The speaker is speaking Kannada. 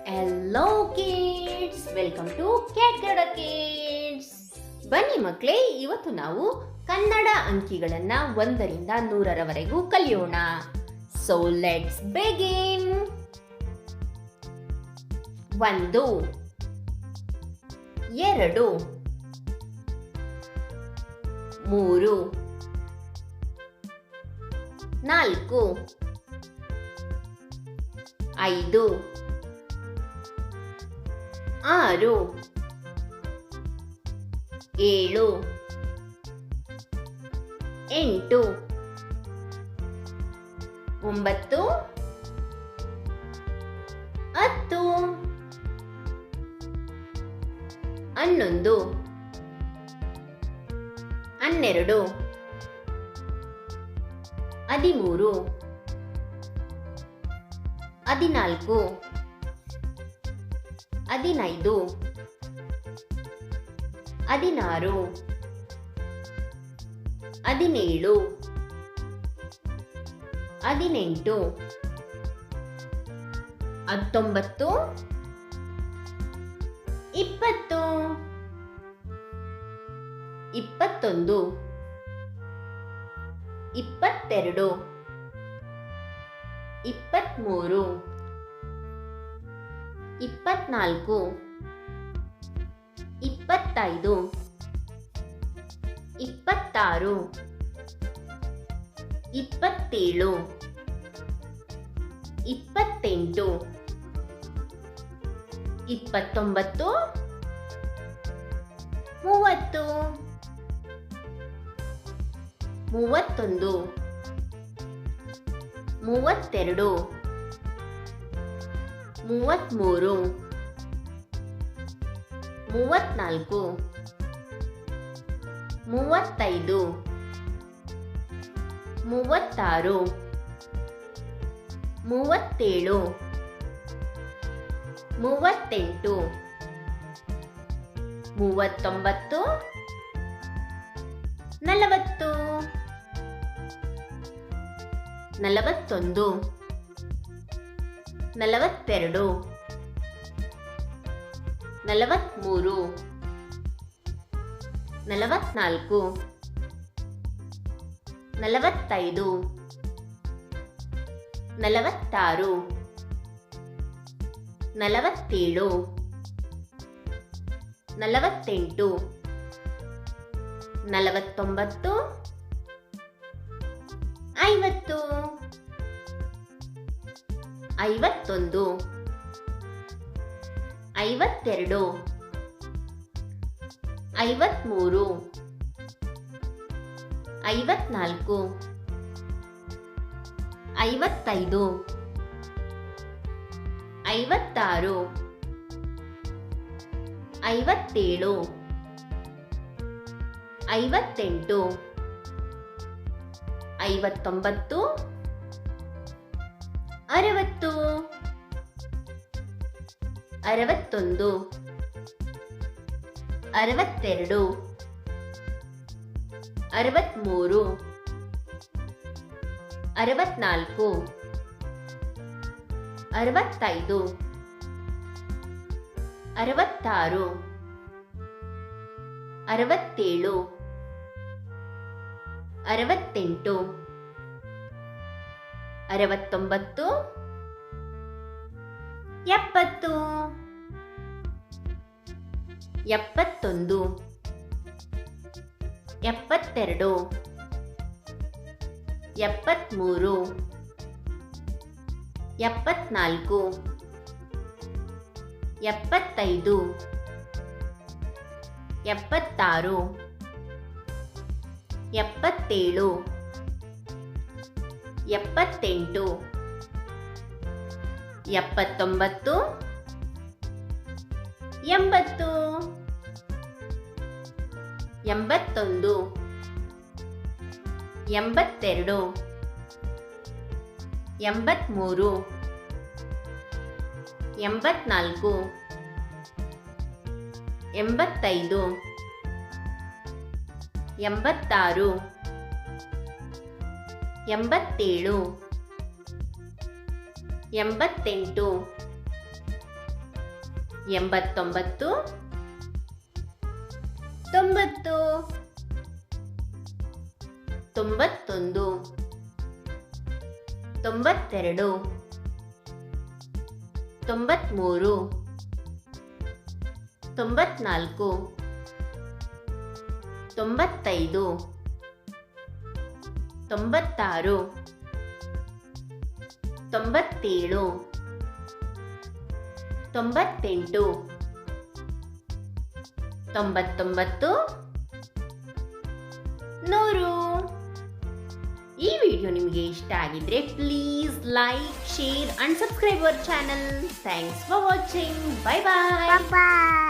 Hello kids, welcome to cat ಗಡ ಕಿಡ್ಸ್. ಬನ್ನಿ ಮಕ್ಕಳೇ, ಇವತ್ತು ನಾವು ಕನ್ನಡ ಅಂಕಿಗಳನ್ನ 1ರಿಂದ 100ರವರೆಗೂ ಕಲಿಯೋಣ. So let's begin. 1 2 3 4 5 6 7 8 9 10 11 12 13 14 15 16 17 18 19 20 21 22 23 24 25 26 27 28 29 30 31 32 33 34 35 36 37 38 39 40 41 42 43 44 45 46 47 48 49 50 51 52 53 54 55 56 57 58 59 60 61 62 63 64 65 66 67 68 69 70 71 72 73 74 75 76 77 78 79 80 81 82 83 84 85 86 87 88 ಎಂಬತ್ತೊಂಬತ್ತು, 90, 91, 92, 93, 94, 95, 96, 97, 98, 99, 100. ಈ ವಿಡಿಯೋ ನಿಮಗೆ ಇಷ್ಟ ಆಗಿದ್ರೆ please like, share and subscribe our channel. Thanks for watching. Bye bye. Bye bye.